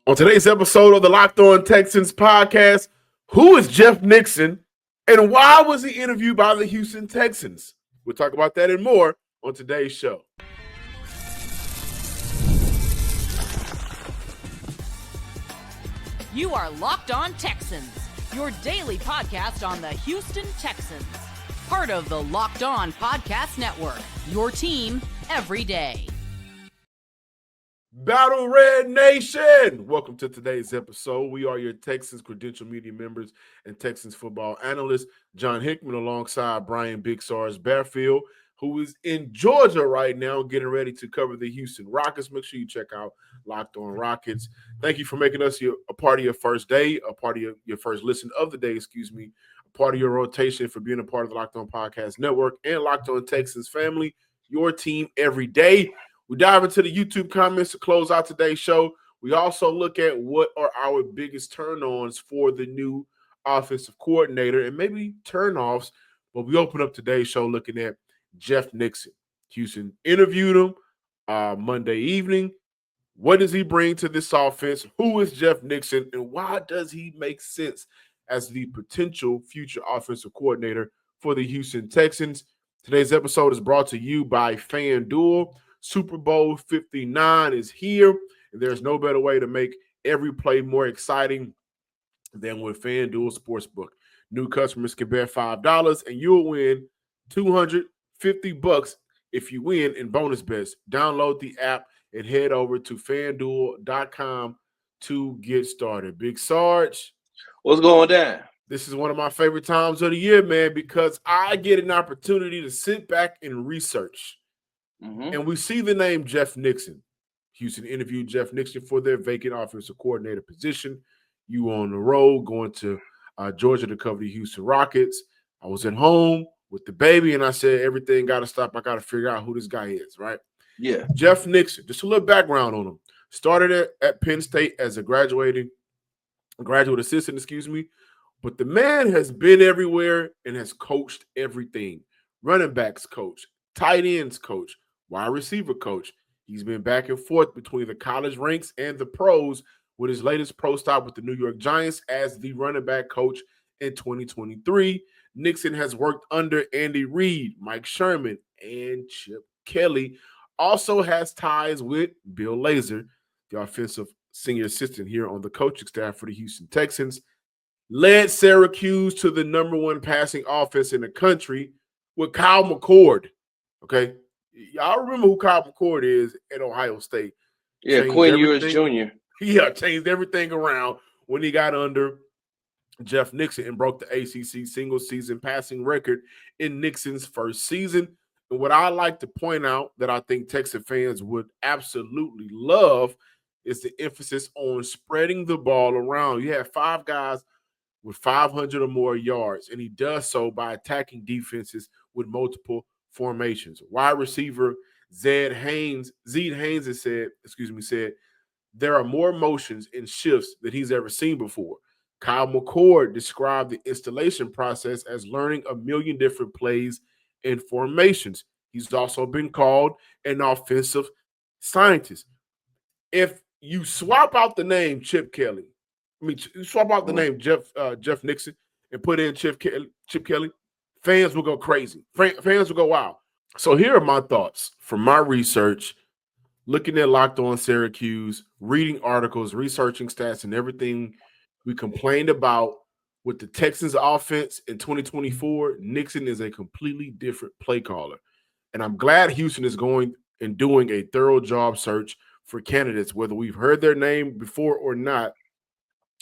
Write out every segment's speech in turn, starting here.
On today's episode of the Locked On Texans podcast, who is Jeff Nixon and why was he interviewed by the Houston Texans? We'll talk about that and more on today's show. You are Locked On Texans, your daily podcast on the Houston Texans. Part of the Locked On Podcast Network, your team every day. Battle Red Nation! Welcome to today's episode. We are your Texans Credential Media members and Texans football analyst, John Hickman, alongside Brian Big Stars Bearfield, who is in Georgia right now getting ready to cover the Houston Rockets. Make sure you check out Locked On Rockets. Thank you for making us a part of your first day, a part of your first listen of the day, a part of your rotation, for being a part of the Locked On Podcast Network and Locked On Texans family, your team every day. We dive into the YouTube comments to close out today's show. We also look at what are our biggest turn-ons for the new offensive coordinator and maybe turn-offs. But we open up today's show looking at Jeff Nixon. Houston interviewed him Monday evening. What does he bring to this offense? Who is Jeff Nixon, and why does he make sense as the potential future offensive coordinator for the Houston Texans? Today's episode is brought to you by FanDuel. Super Bowl 59 is here, and there's no better way to make every play more exciting than with FanDuel Sportsbook. New customers can bet $5, and you'll win $250 if you win in bonus bets. Download the app and head over to FanDuel.com to get started. Big Sarge. What's going down? This is one of my favorite times of the year, man, because I get an opportunity to sit back and research. And we see the name Jeff Nixon. Houston interviewed Jeff Nixon for their vacant offensive coordinator position. You on the road going to Georgia to cover the Houston Rockets. I was at home with the baby, and I said, everything got to stop. I got to figure out who this guy is, right? Yeah. Jeff Nixon, just a little background on him. Started at Penn State as a graduate assistant, but the man has been everywhere and has coached everything. Running backs coach, tight ends coach, wide receiver coach. He's been back and forth between the college ranks and the pros, with his latest pro stop with the New York Giants as the running back coach in 2023. Nixon has worked under Andy Reid, Mike Sherman, and Chip Kelly. Also has ties with Bill Lazor, the offensive senior assistant here on the coaching staff for the Houston Texans. Led Syracuse to the number one passing offense in the country with Kyle McCord. Okay, y'all remember who Kyle McCord is at Ohio State? Yeah, Quinn Ewers Jr. Yeah, changed everything around when he got under Jeff Nixon and broke the ACC single-season passing record in Nixon's first season. And what I like to point out that I think Texas fans would absolutely love is the emphasis on spreading the ball around. You have 5 guys with 500 or more yards, and he does so by attacking defenses with multiple formations. Wide receiver Zed Haynes has said there are more motions and shifts that he's ever seen before. Kyle McCord described the installation process as learning a million different plays and formations. He's also been called an offensive scientist. If you swap out the name Chip Kelly, swap out the name Jeff Nixon and put in Chip Kelly, fans will go crazy. Fans will go wild. So here are my thoughts from my research, looking at Locked On Syracuse, reading articles, researching stats, and everything we complained about with the Texans offense in 2024. Nixon is a completely different play caller. And I'm glad Houston is going and doing a thorough job search for candidates, whether we've heard their name before or not,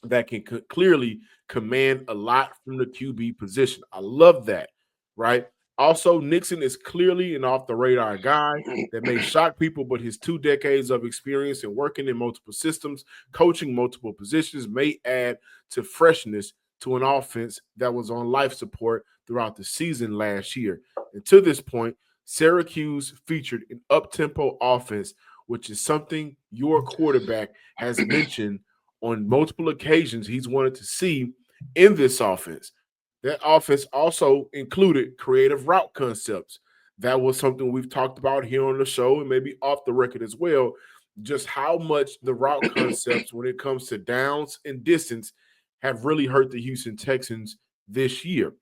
that can clearly command a lot from the QB position. I love that, right? Also, Nixon is clearly an off-the-radar guy that may shock people, but his 2 decades of experience in working in multiple systems, coaching multiple positions, may add to freshness to an offense that was on life support throughout the season last year. And to this point, Syracuse featured an up-tempo offense, which is something your quarterback has mentioned on multiple occasions he's wanted to see in this offense. That offense also included creative route concepts. That was something we've talked about here on the show and maybe off the record as well, just how much the route concepts when it comes to downs and distance have really hurt the Houston Texans this year.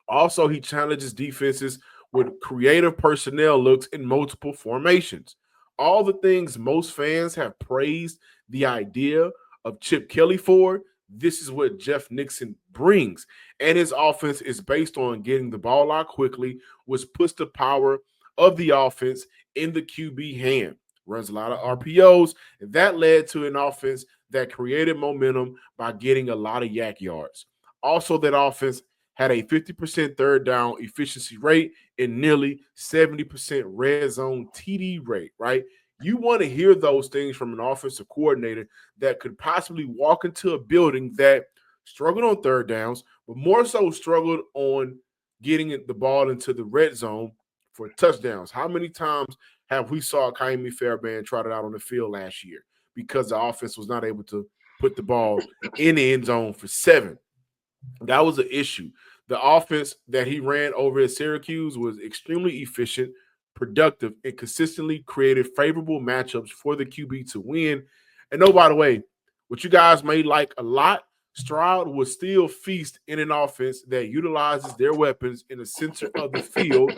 Also, he challenges defenses with creative personnel looks in multiple formations. All the things most fans have praised the idea of Chip Kelly for, this is what Jeff Nixon brings. And his offense is based on getting the ball out quickly, which puts the power of the offense in the QB hand. Runs a lot of RPOs, and that led to an offense that created momentum by getting a lot of yak yards. Also, that offense had a 50% third down efficiency rate and nearly 70% red zone TD rate, right? You want to hear those things from an offensive coordinator that could possibly walk into a building that struggled on third downs, but more so struggled on getting the ball into the red zone for touchdowns. How many times have we saw Kaimi Fairbairn trotted out on the field last year because the offense was not able to put the ball in the end zone for 7? That was an issue. The offense that he ran over at Syracuse was extremely efficient, productive, and consistently created favorable matchups for the QB to win. And oh, by the way, what you guys may like a lot, Stroud will still feast in an offense that utilizes their weapons in the center of the field,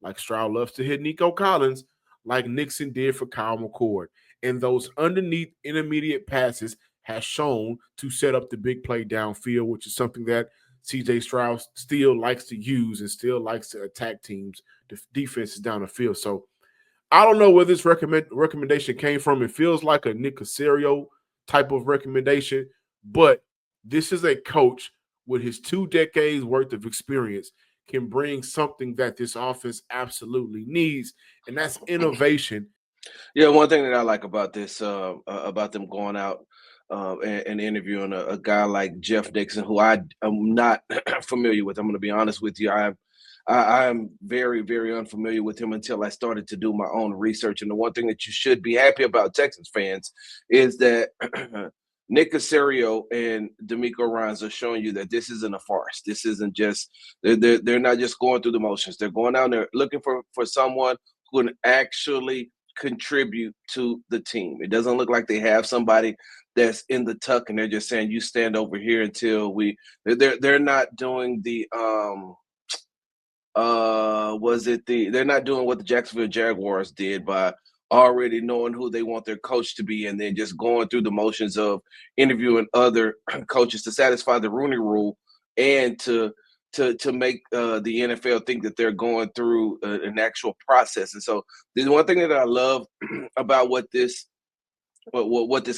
like Stroud loves to hit Nico Collins, like Nixon did for Kyle McCord. And those underneath intermediate passes has shown to set up the big play downfield, which is something that CJ Stroud still likes to use and still likes to attack teams, defenses down the field. So I don't know where this recommendation came from. It feels like a Nick Caserio type of recommendation, but this is a coach with his 2 decades worth of experience can bring something that this offense absolutely needs, and that's innovation. Yeah, one thing that I like about this, about them going out and interviewing a guy like Jeff Nixon, who I am not familiar with. I'm going to be honest with you. I am very, very unfamiliar with him until I started to do my own research. And the one thing that you should be happy about, Texans fans, is that Nick Caserio and D'Amico Ryans are showing you that this isn't a farce. This isn't just they're not just going through the motions. They're going out there looking for someone who can actually contribute to the team. It doesn't look like they have somebody that's in the tuck and they're just saying you stand over here until we. They're not doing the they're not doing what the Jacksonville Jaguars did by already knowing who they want their coach to be and then just going through the motions of interviewing other coaches to satisfy the Rooney Rule and to make the NFL think that they're going through an actual process. And so the one thing that I love about what this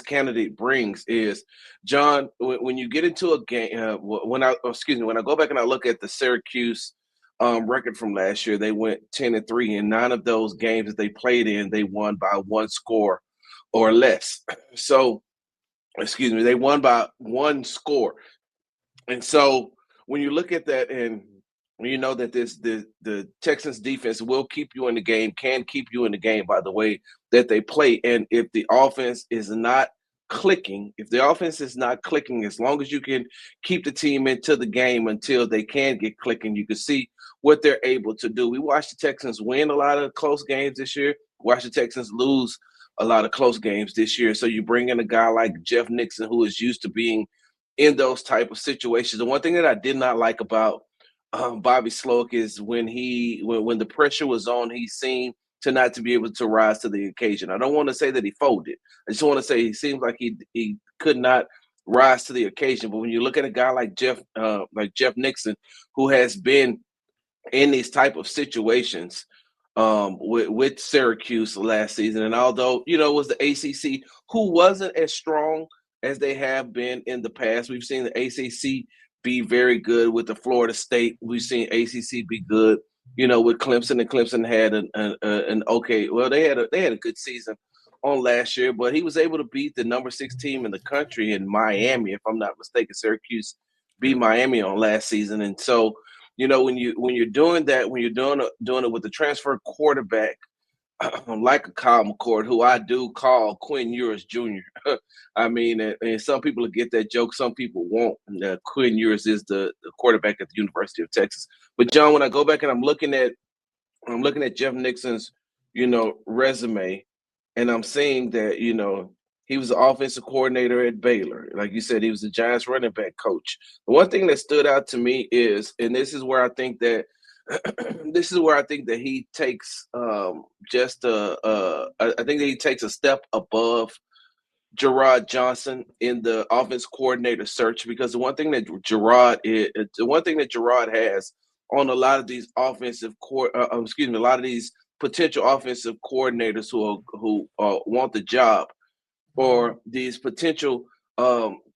candidate brings is, John, when you get into a game, when I go back and I look at the Syracuse record from last year, they went 10-3, and 9 of those games that they played in, they won by 1 score or less. So, they won by 1 score. And so when you look at that and you know that the Texans defense will keep you in the game, can keep you in the game by the way that they play. And if the offense is not clicking, as long as you can keep the team into the game until they can get clicking, you can see what they're able to do. We watched the Texans win a lot of close games this year. Watch the Texans lose a lot of close games this year. So you bring in a guy like Jeff Nixon, who is used to being in those type of situations. The one thing that I did not like about Bobby Sloak is when the pressure was on, he seemed to not to be able to rise to the occasion. I don't want to say that he folded. I just want to say he seems like he could not rise to the occasion. But when you look at a guy like Jeff Nixon, who has been in these type of situations with Syracuse last season, and although it was the ACC who wasn't as strong as they have been in the past, we've seen the ACC be very good with the Florida State. We've seen ACC be good, with Clemson, and Clemson had an okay. Well, they had a good season on last year, but he was able to beat the number 6 team in the country in Miami, if I'm not mistaken. Syracuse beat Miami on last season, and so when you're doing that, when you're doing it with the transfer quarterback like a Kyle McCord, who I do call Quinn Ewers Jr. I mean, and some people will get that joke, some people won't. Quinn Ewers is the quarterback at the University of Texas. But John, when I go back and I'm looking at Jeff Nixon's, resume, and I'm seeing that, he was the offensive coordinator at Baylor. Like you said, he was the Giants running back coach. The one thing that stood out to me is, and this is where I think that he takes I think that he takes a step above Gerard Johnson in the offense coordinator search, because the one thing that Gerard has on a lot of these a lot of these potential offensive coordinators who want the job, or these potential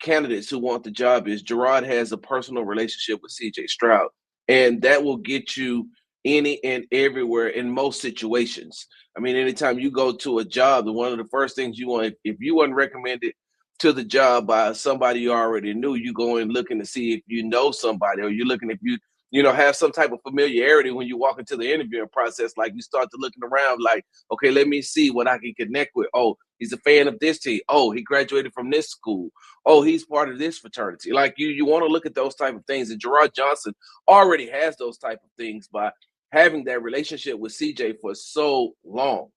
candidates who want the job, is Gerard has a personal relationship with CJ Stroud, and that will get you any and everywhere in most situations. I mean, anytime you go to a job, one of the first things you want, if you weren't recommended to the job by somebody you already knew, you go in looking to see if you know somebody, or you're looking if you have some type of familiarity when you walk into the interviewing process. Like, you start to looking around like, okay, let me see what I can connect with. Oh, he's a fan of this team. Oh, he graduated from this school. Oh, he's part of this fraternity. Like, you want to look at those type of things. And Gerard Johnson already has those type of things by having that relationship with CJ for so long.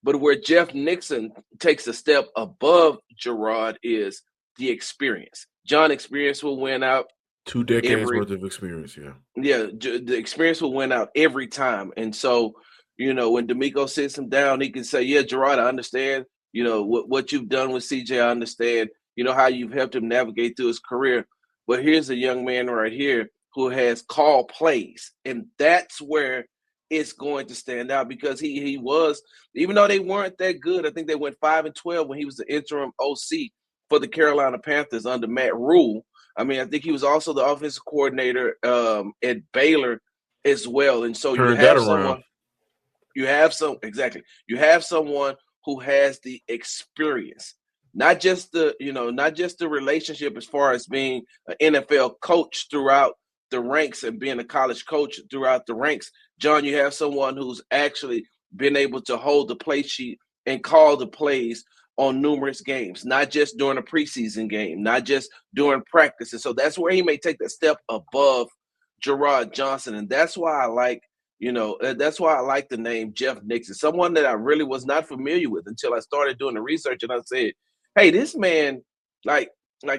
But where Jeff Nixon takes a step above Gerard is the experience. John, experience will win out. 2 decades worth of experience, yeah. Yeah, the experience will win out every time. And so, when D'Amico sits him down, he can say, yeah, Gerard, I understand, what you've done with CJ. I understand, how you've helped him navigate through his career. But here's a young man right here who has called plays. And that's where it's going to stand out, because he was, even though they weren't that good, I think they went 5-12 when he was the interim OC for the Carolina Panthers under Matt Rule. I mean, I think he was also the offensive coordinator at Baylor as well. And so you have someone who has the experience, not just the relationship as far as being an NFL coach throughout the ranks and being a college coach throughout the ranks. John, you have someone who's actually been able to hold the play sheet and call the plays on numerous games, not just during a preseason game, not just during practice. And so that's where he may take that step above Gerard Johnson. And that's why I like the name Jeff Nixon, someone that I really was not familiar with until I started doing the research. And I said, hey, this man, like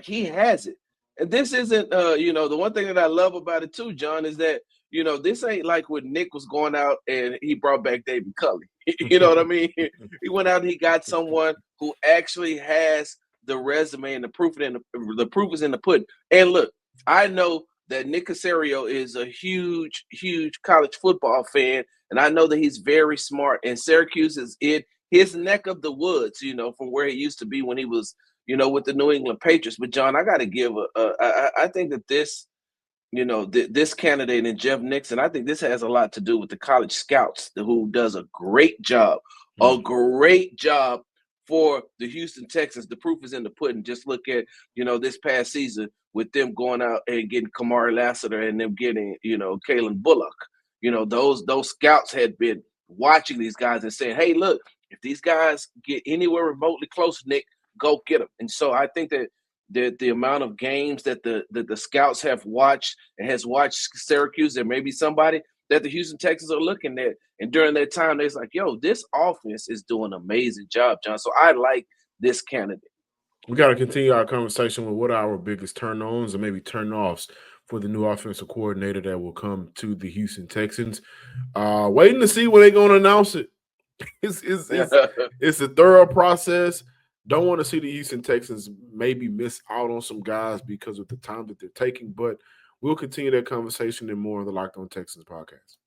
he has it. And this isn't, the one thing that I love about it too, John, is that, this ain't like when Nick was going out and he brought back David Culley. You know what I mean? He went out and he got someone who actually has the resume, and the proof is in the pudding. And look, I know that Nick Caserio is a huge, huge college football fan, and I know that he's very smart. And Syracuse is in his neck of the woods, from where he used to be when he was, with the New England Patriots. But John, I got to give I think that this, this candidate and Jeff Nixon, I think this has a lot to do with the college scouts, who does a great job for the Houston Texans. The proof is in the pudding. Just look at, this past season with them going out and getting Kamari Lassiter and them getting, Kalen Bullock. Those scouts had been watching these guys and saying, hey, look, if these guys get anywhere remotely close, Nick, go get them. And so I think that the amount of games that the scouts have watched and has watched Syracuse, there may be somebody that the Houston Texans are looking at. And during that time, they're like, yo, this offense is doing an amazing job, John. So I like this candidate. We got to continue our conversation with what are our biggest turn-ons and maybe turn-offs for the new offensive coordinator that will come to the Houston Texans. Waiting to see when they're going to announce it. It's a thorough process. Don't want to see the Houston Texans maybe miss out on some guys because of the time that they're taking, but we'll continue that conversation and more on the Locked On Texans podcast.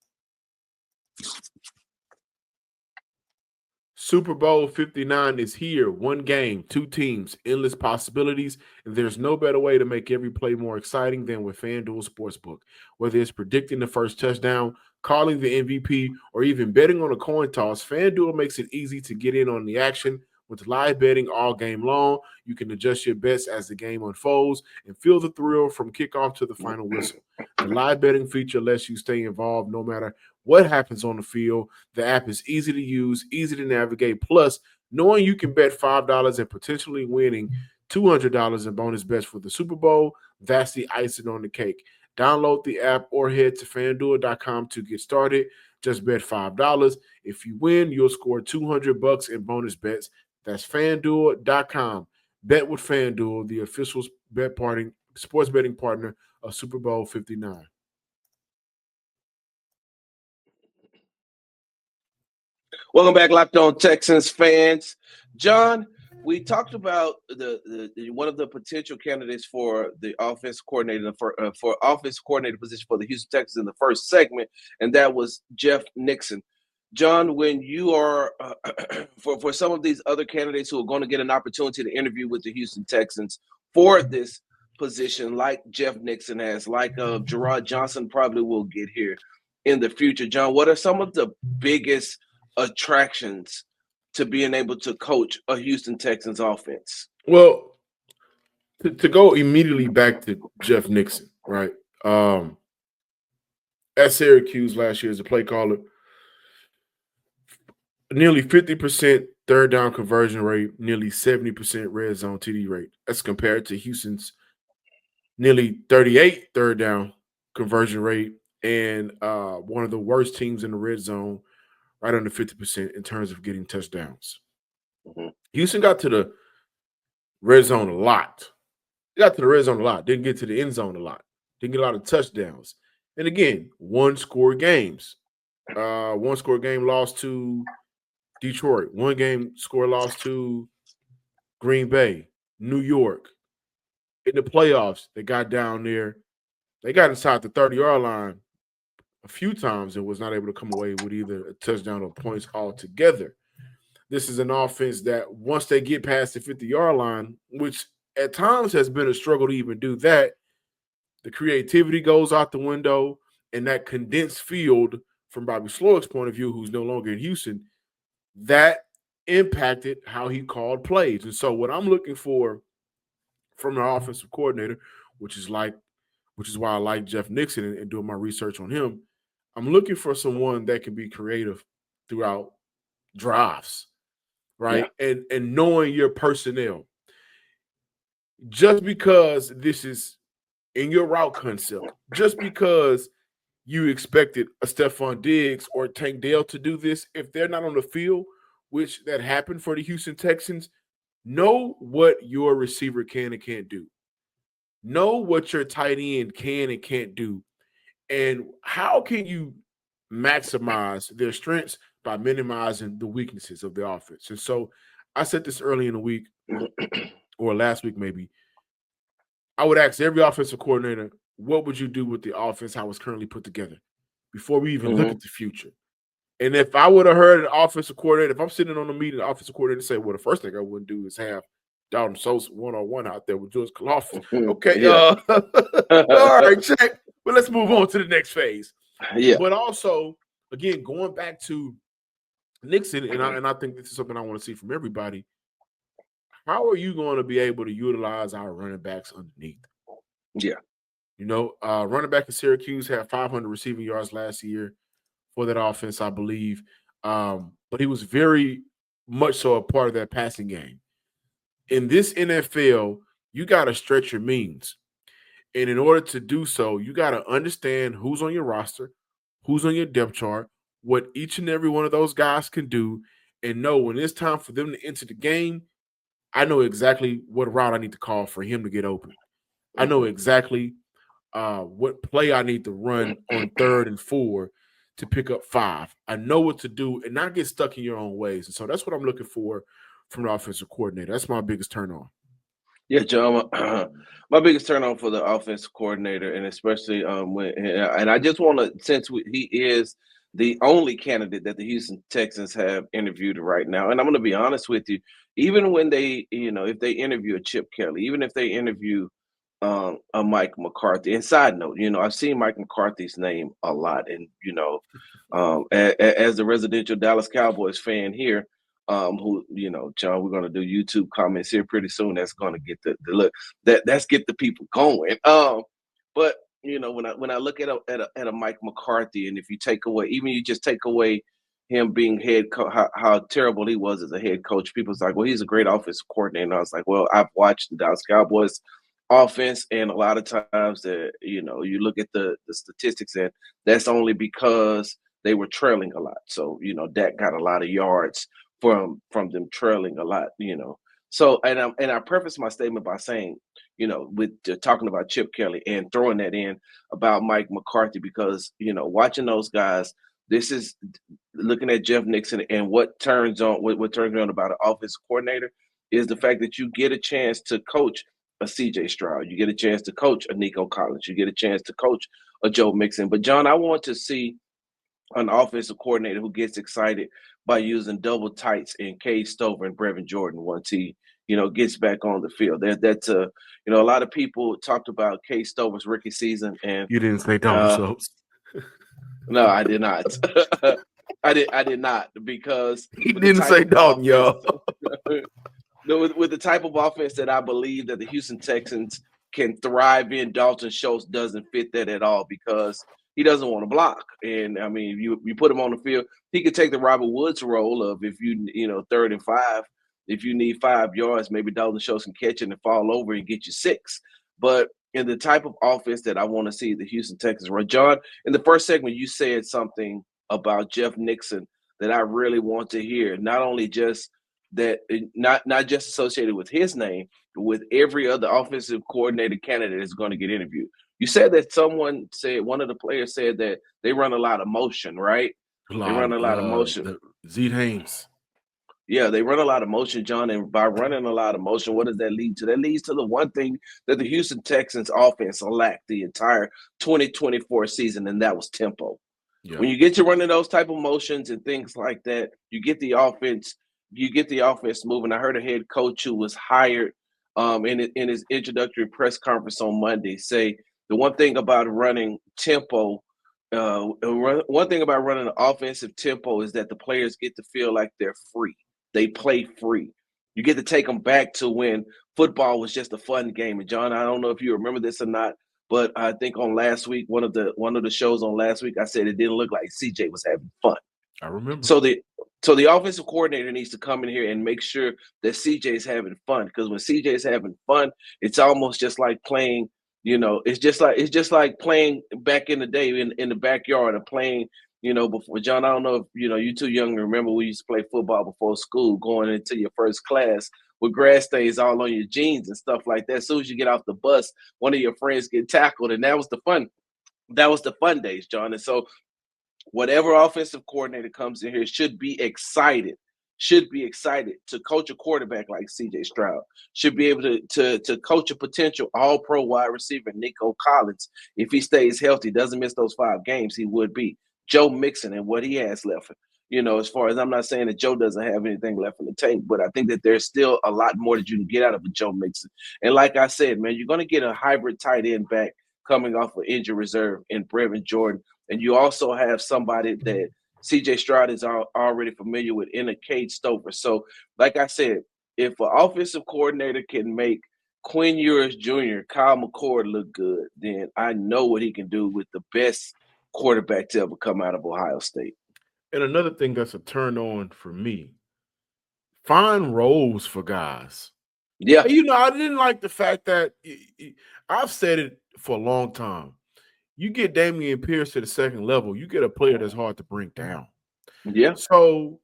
Super Bowl 59 is here. One game, 2 teams, endless possibilities, and there's no better way to make every play more exciting than with FanDuel Sportsbook. Whether it's predicting the first touchdown, calling the MVP, or even betting on a coin toss, FanDuel makes it easy to get in on the action. With live betting all game long, you can adjust your bets as the game unfolds and feel the thrill from kickoff to the final whistle. The live betting feature lets you stay involved no matter what happens on the field. The app is easy to use, easy to navigate. Plus, knowing you can bet $5 and potentially winning $200 in bonus bets for the Super Bowl, that's the icing on the cake. Download the app or head to FanDuel.com to get started. Just bet $5. If you win, you'll score $200 in bonus bets. That's FanDuel.com. Bet with FanDuel, the official sports betting partner of Super Bowl 59. Welcome back, Locked On Texans fans. John, we talked about the one of the potential candidates for the offense coordinator for offense coordinator position for the Houston Texans in the first segment, and that was Jeff Nixon. John, when you are for some of these other candidates who are going to get an opportunity to interview with the Houston Texans for this position, like Jeff Nixon has, like Gerard Johnson probably will get here in the future, John, what are some of the biggest attractions to being able to coach a Houston Texans offense? Well, to go immediately back to Jeff Nixon, right? At Syracuse last year as a play caller, nearly 50% third down conversion rate, nearly 70% red zone TD rate. That's compared to Houston's nearly 38 third down conversion rate and one of the worst teams in the red zone, right under 50% in terms of getting touchdowns. Mm-hmm. Houston got to the red zone a lot. Didn't get to the end zone a lot. Didn't get a lot of touchdowns. And again, one-score games. One-score game lost to Detroit. One-game score lost to Green Bay, New York. In the playoffs, they got down there. They got inside the 30-yard line a few times and was not able to come away with either a touchdown or points altogether. This is an offense that once they get past the 50-yard line, which at times has been a struggle to even do that, the creativity goes out the window, and that condensed field, from Bobby Slowick's point of view, who's no longer in Houston, that impacted how he called plays. And so what I'm looking for from an offensive coordinator, which is why I like Jeff Nixon and doing my research on him, I'm looking for someone that can be creative throughout drives, right? Yeah. And knowing your personnel. Just because this is in your route concept, just because you expected a Stephon Diggs or Tank Dell to do this, if they're not on the field, which that happened for the Houston Texans, know what your receiver can and can't do. Know what your tight end can and can't do. And how can you maximize their strengths by minimizing the weaknesses of the offense? And so I said this early in the week or last week maybe. I would ask every offensive coordinator, what would you do with the offense how it's currently put together before we even look at the future? And if I would have heard an offensive coordinator, if I'm sitting on a meeting, the offensive coordinator say, well, the first thing I wouldn't do is have Dalton Sosa one-on-one out there with George Kalafis. Okay, yeah. All right, check. But let's move on to the next phase. Yeah. But also, again, going back to Nixon, and I think this is something I want to see from everybody, how are you going to be able to utilize our running backs underneath? Yeah. You know, running back in Syracuse had 500 receiving yards last year for that offense, I believe. But he was very much so a part of that passing game. In this NFL, you got to stretch your means. And in order to do so, you got to understand who's on your roster, who's on your depth chart, what each and every one of those guys can do, and know when it's time for them to enter the game, I know exactly what route I need to call for him to get open. I know exactly what play I need to run on 3rd and 4 to pick up 5. I know what to do and not get stuck in your own ways. And so that's what I'm looking for from the offensive coordinator. That's my biggest turn on. Yeah, John, my biggest turn on for the offensive coordinator, and especially and I just want to, since he is the only candidate that the Houston Texans have interviewed right now, and I'm going to be honest with you, even when they, if they interview a Chip Kelly, even if they interview a Mike McCarthy, and side note, I've seen Mike McCarthy's name a lot, and as a residential Dallas Cowboys fan here, who, John, we're going to do YouTube comments here pretty soon. That's going to get the look that's get the people going. But when I look at a Mike McCarthy, and if you take away, even you just take away him being head coach, how terrible he was as a head coach, people's like, well, he's a great offensive coordinator. And I was like, well, I've watched the Dallas Cowboys offense, and a lot of times that you look at the statistics, and that's only because they were trailing a lot. So, Dak got a lot of yards from them trailing a lot, So, and I preface my statement by saying, with talking about Chip Kelly and throwing that in about Mike McCarthy, because, watching those guys, this is looking at Jeff Nixon, and what turns me on about an offensive coordinator is the fact that you get a chance to coach a CJ Stroud, you get a chance to coach a Nico Collins, you get a chance to coach a Joe Mixon. But John, I want to see an offensive coordinator who gets excited by using double tights in Cade Stover and Brevin Jordan once he, gets back on the field. That's a lot of people talked about Cade Stover's rookie season, and You didn't say double soaps. no, I did not. I did not, because He didn't say Dalton, y'all. With the type of offense that I believe that the Houston Texans can thrive in, Dalton Schultz doesn't fit that at all, because he doesn't want to block. And I mean, you put him on the field, he could take the Robert Woods role of, if you 3rd and 5, if you need 5 yards, maybe Dalton Schultz can catch it and fall over and get you 6. But in the type of offense that I want to see the Houston Texans run, John, in the first segment, you said something about Jeff Nixon that I really want to hear. Not only just that, not just associated with his name, but with every other offensive coordinator candidate that's going to get interviewed. You said that one of the players said that they run a lot of motion, right? They run a lot of motion. Zeke Haynes. Yeah, they run a lot of motion, John, and by running a lot of motion, what does that lead to? That leads to the one thing that the Houston Texans offense lacked the entire 2024 season, and that was tempo. Yeah. When you get to running those type of motions and things like that, you get the offense moving. I heard a head coach who was hired in his introductory press conference on Monday say the one thing about running tempo, one thing about running an offensive tempo is that the players get to feel like they're free. They play free. You get to take them back to when football was just a fun game. And John, I don't know if you remember this or not, but I think on last week, one of the shows on last week, I said it didn't look like CJ was having fun. I remember. So the offensive coordinator needs to come in here and make sure that CJ is having fun, because when CJ is having fun, it's almost just like playing. It's just like playing back in the day in the backyard, or playing. Before, John, I don't know if you too young to remember we used to play football before school, going into your first class with grass stains all on your jeans and stuff like that. As soon as you get off the bus, one of your friends get tackled, and that was the fun. That was the fun days, John. And so, whatever offensive coordinator comes in here should be excited to coach a quarterback like CJ Stroud, should be able to coach a potential all-pro wide receiver, Nico Collins. If he stays healthy, doesn't miss those 5 games, he would be. Joe Mixon and what he has left. As far as, I'm not saying that Joe doesn't have anything left in the tank, but I think that there's still a lot more that you can get out of a Joe Mixon. And like I said, man, you're going to get a hybrid tight end back coming off of injury reserve in Brevin Jordan. And you also have somebody that CJ Stroud is already familiar with in a Cade Stover. So, like I said, if an offensive coordinator can make Quinn Ewers Jr., Kyle McCord look good, then I know what he can do with the best quarterback to ever come out of Ohio State. And another thing that's a turn on for me, find roles for guys. Yeah. I didn't like the fact that I've said it for a long time. You get Dameon Pierce to the second level, you get a player that's hard to bring down. Yeah. So,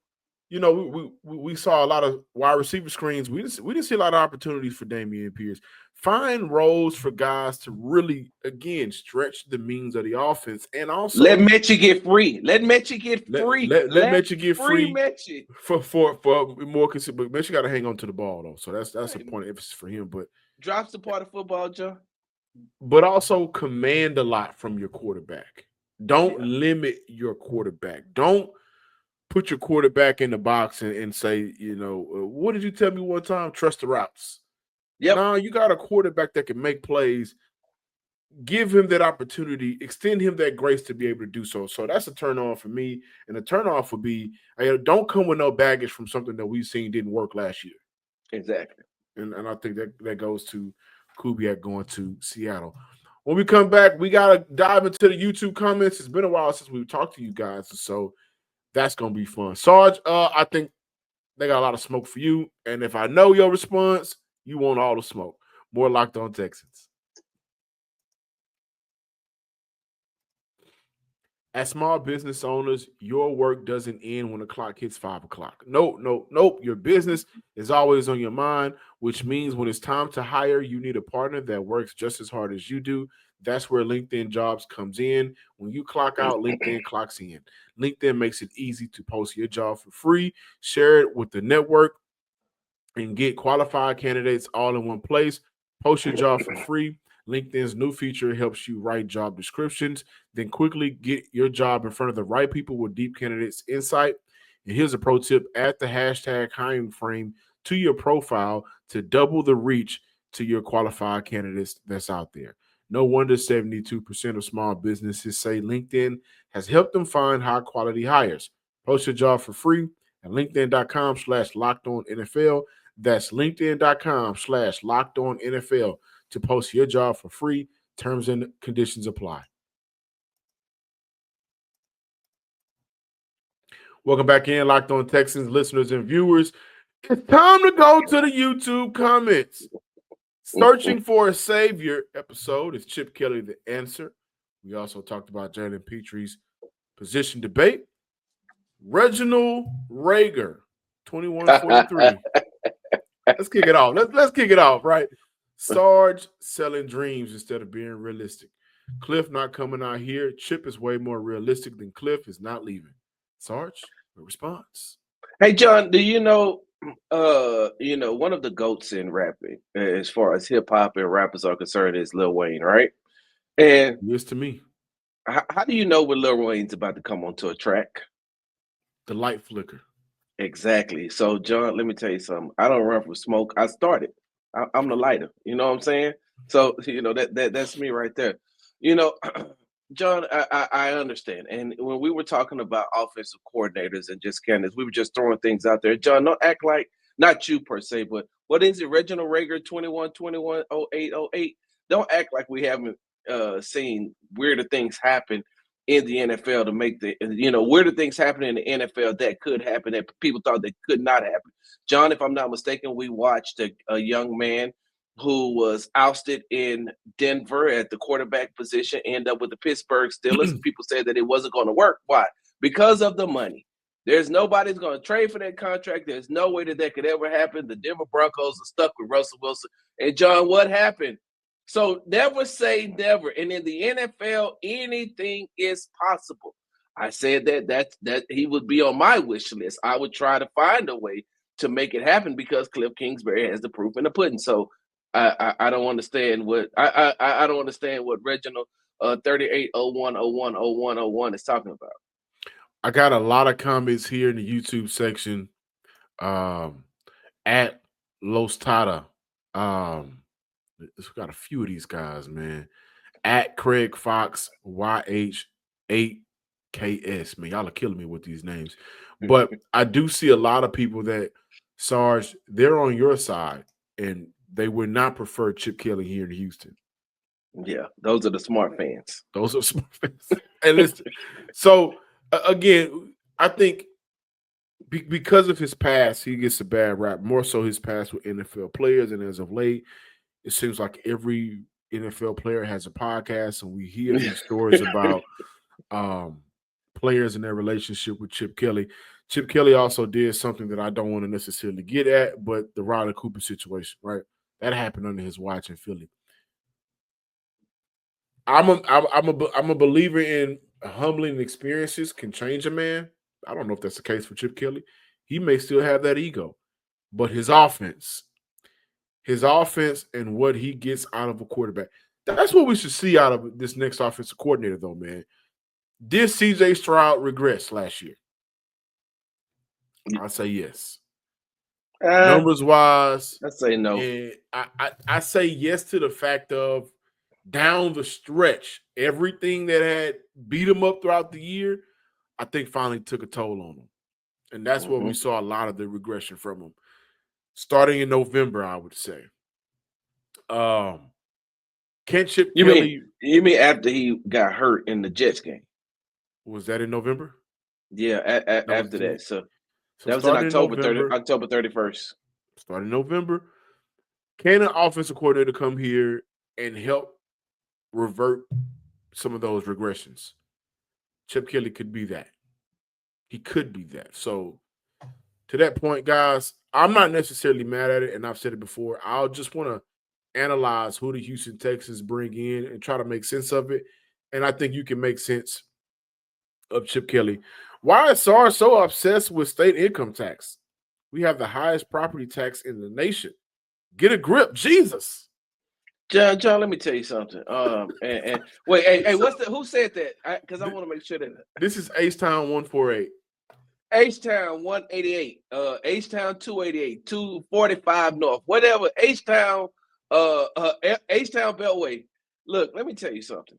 we saw a lot of wide receiver screens. We didn't see a lot of opportunities for Dameon Pierce. Find roles for guys to really, again, stretch the means of the offense, and also let Mechie get free. Let Mechie get free. Let Mechie get free. Mechie. For more consistent. But Mechie got to hang on to the ball though, so that's a point of emphasis for him. But drops the part of football, Joe. But also command a lot from your quarterback. Don't limit your quarterback. Don't put your quarterback in the box and say, what did you tell me one time? Trust the routes. Yep. No, you got a quarterback that can make plays. Give him that opportunity. Extend him that grace to be able to do so. So that's a turn on for me. And a turn off would be, don't come with no baggage from something that we've seen didn't work last year. Exactly. And I think that goes to Kubiak going to Seattle. When we come back, we got to dive into the YouTube comments. It's been a while since we've talked to you guys, so that's going to be fun. Sarge, I think they got a lot of smoke for you, and if I know your response, you want all the smoke. More Locked On Texans. As small business owners, your work doesn't end when the clock hits 5 o'clock. Nope. Your business is always on your mind, which means when it's time to hire, you need a partner that works just as hard as you do. That's where LinkedIn Jobs comes in. When you clock out, LinkedIn clocks in. LinkedIn makes it easy to post your job for free, share it with the network, and get qualified candidates all in one place. Post your job for free. LinkedIn's new feature helps you write job descriptions, then quickly get your job in front of the right people with deep candidates insight. And here's a pro tip: add the hashtag hiring frame to your profile to double the reach to your qualified candidates that's out there. No wonder 72% of small businesses say LinkedIn has helped them find high quality hires. Post your job for free at linkedin.com/lockedonnfl. That's linkedin.com/lockedonnfl to post your job for free. Terms and conditions apply. Welcome back in, Locked On Texans listeners and viewers. It's time to go to the YouTube comments. Searching for a savior episode. Is Chip Kelly the answer? We also talked about Jalen Petrie's position debate. Reginald Rager, 2143. Let's kick it off. Let's kick it off, right? Sarge selling dreams instead of being realistic. Cliff not coming out here. Chip is way more realistic than Cliff is not leaving. Sarge, a response. Hey, John, do you know one of the GOATs in rapping, as far as hip hop and rappers are concerned, is Lil Wayne, right? And Yes, to me. how do you know when Lil Wayne's about to come onto a track? The light flicker. Exactly. So, John, let me tell you something. I don't run from smoke. I started. I'm the lighter. You know what I'm saying? So, that's me right there. You know, John, I understand. And when we were talking about offensive coordinators and just candidates, we were just throwing things out there. John, don't act like, not you per se, but what is it? Reginald Rager, 21-21-08-08. Don't act like we haven't seen weirder things happen in the NFL to make weirder things happen in the NFL that could happen that people thought that could not happen. John, if I'm not mistaken, we watched a young man who was ousted in Denver at the quarterback position, end up with the Pittsburgh Steelers. People said that it wasn't going to work. Why? Because of the money. There's nobody's going to trade for that contract. There's no way that could ever happen. The Denver Broncos are stuck with Russell Wilson. And John, what happened? So never say never. And in the NFL, anything is possible. I said that he would be on my wish list. I would try to find a way to make it happen because Cliff Kingsbury has the proof in the pudding. So I don't understand what I don't understand what Reginald 3801010101 is talking about. I got a lot of comments here in the YouTube section at Los Tata. We've got a few of these guys, man. At Craig Fox YH8KS. Man, y'all are killing me with these names. But I do see a lot of people that, Sarge, they're on your side, and they would not prefer Chip Kelly here in Houston. Yeah, those are the smart fans. Those are smart fans. And listen, so again, I think because of his past, he gets a bad rap, more so his past with NFL players. And as of late, it seems like every NFL player has a podcast, and we hear these stories about players and their relationship with Chip Kelly. Chip Kelly also did something that I don't want to necessarily get at, but the Riley Cooper situation, right? That happened under his watch in Philly. I'm a believer in humbling experiences can change a man. I don't know if that's the case for Chip Kelly. He may still have that ego, but his offense and what he gets out of a quarterback, that's what we should see out of this next offensive coordinator, though, man. Did CJ Stroud regress last year? I say yes. Numbers wise, I say no. And I say yes to the fact of down the stretch, everything that had beat him up throughout the year, I think finally took a toll on him. And that's where we saw a lot of the regression from him. Starting in November, I would say. Can Chip Kelly? You mean after he got hurt in the Jets game? Was that in November? Yeah, after that. So that was in October 31st. Starting November. Can an offensive coordinator come here and help revert some of those regressions? Chip Kelly could be that. He could be that. So to that point, guys, I'm not necessarily mad at it, and I've said it before. I'll just want to analyze who the Houston Texans bring in and try to make sense of it. And I think you can make sense of Chip Kelly. Why is SAR so obsessed with state income tax? We have the highest property tax in the nation. Get a grip, Jesus. John, let me tell you something. And wait, hey, who said that? Because I want to make sure that this is H-Town 148. H-Town 188, H-Town 288, 245 North, whatever. H-Town, H-Town Beltway. Look, let me tell you something.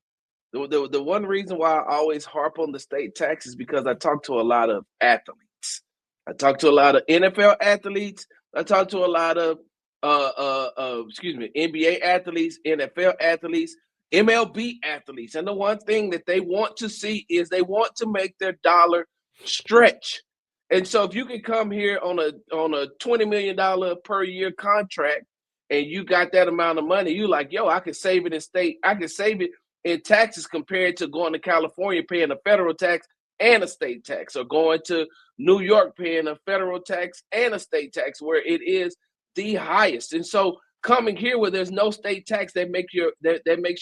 The one reason why I always harp on the state tax is because I talk to a lot of athletes. I talk to a lot of NFL athletes. I talk to a lot of NBA athletes, NFL athletes, MLB athletes. And the one thing that they want to see is they want to make their dollar stretch. And so if you can come here on a $20 million per year contract and you got that amount of money, you like, yo, I can save it in state. I can save it in taxes compared to going to California paying a federal tax and a state tax, or going to New York paying a federal tax and a state tax where it is the highest. And so coming here where there's no state tax, that makes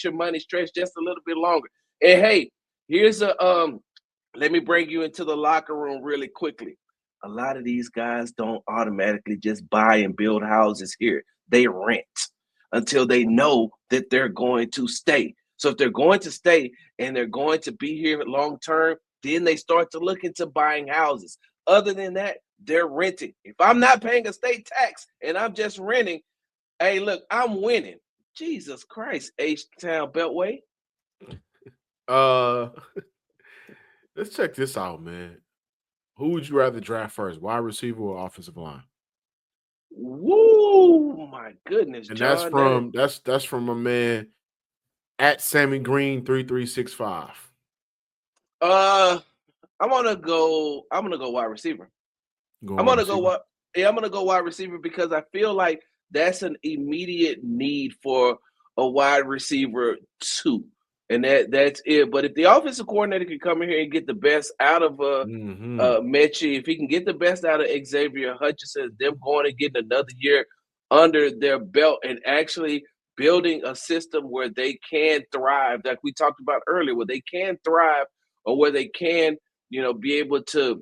your money stretch just a little bit longer. And hey, here's let me bring you into the locker room really quickly. A lot of these guys don't automatically just buy and build houses here. They rent until they know that they're going to stay. So if they're going to stay and they're going to be here long term, then they start to look into buying houses. Other than that, they're renting. If I'm not paying a state tax and I'm just renting, hey, look, I'm winning. Jesus Christ, H-Town Beltway. Let's check this out, man. Who would you rather draft first, wide receiver or offensive line? Woo, my goodness, and John. That's from my man at Sammy Green 3365. I'm gonna go wide receiver. I'm gonna go wide receiver because I feel like that's an immediate need for a wide receiver too. And that's it. But if the offensive coordinator can come in here and get the best out of Mechie, if he can get the best out of Xavier Hutchinson, them going and getting another year under their belt and actually building a system where they can thrive, like we talked about earlier, where they can thrive or where they can, be able to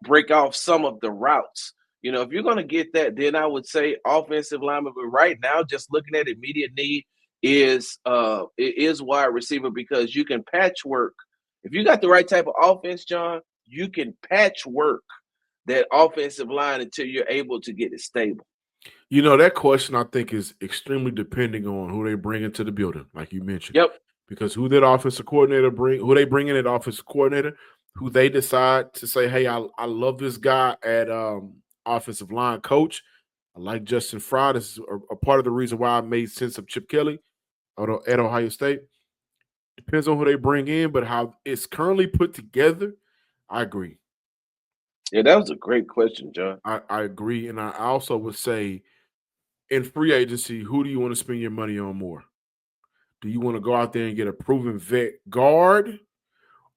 break off some of the routes. If you're going to get that, then I would say offensive lineman. But right now, just looking at immediate need is wide receiver, because you can patchwork. If you got the right type of offense, John, you can patchwork that offensive line until you're able to get it stable. That question I think is extremely depending on who they bring into the building, like you mentioned. Yep. Because who that offensive coordinator who they bring in at offensive coordinator, who they decide to say, hey, I love this guy at offensive line coach. I like Justin Stroud. This is a part of the reason why I made sense of Chip Kelly at Ohio State. Depends on who they bring in, but how it's currently put together, I agree. Yeah, that was a great question, John. I agree. And I also would say in free agency, who do you want to spend your money on more? Do you want to go out there and get a proven vet guard,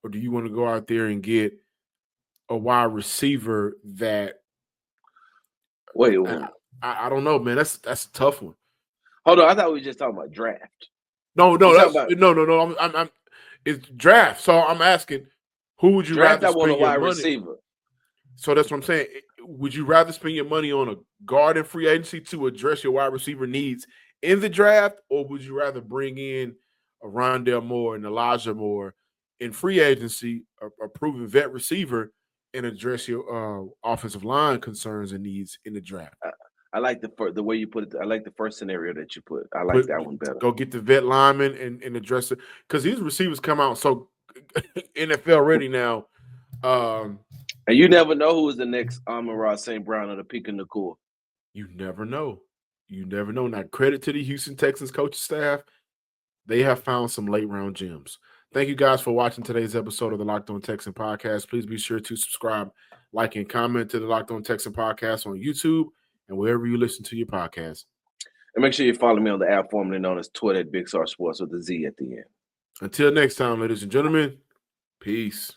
or do you want to go out there and get a wide receiver that – Wait. I don't know, man. That's a tough one. Hold on. I thought we were just talking about draft. No. I'm it's draft. So I'm asking, who would you rather spend your wide money? Receiver. So that's what I'm saying. Would you rather spend your money on a guard in free agency to address your wide receiver needs in the draft, or would you rather bring in a Rondell Moore and Elijah Moore in free agency, a proven vet receiver, and address your offensive line concerns and needs in the draft? I like the way you put it. I like the first scenario that you put. I like that one better. Go get the vet lineman and address it, because these receivers come out so NFL ready now. And you never know who is the next Amon-Ra St. Brown or the Pika Nakua. You never know. Now, credit to the Houston Texans coaching staff. They have found some late-round gems. Thank you guys for watching today's episode of the Locked On Texan podcast. Please be sure to subscribe, like, and comment to the Locked On Texan podcast on YouTube and wherever you listen to your podcast. And make sure you follow me on the app formerly known as Twitter at Big Star Sports with a Z at the end. Until next time, ladies and gentlemen, peace.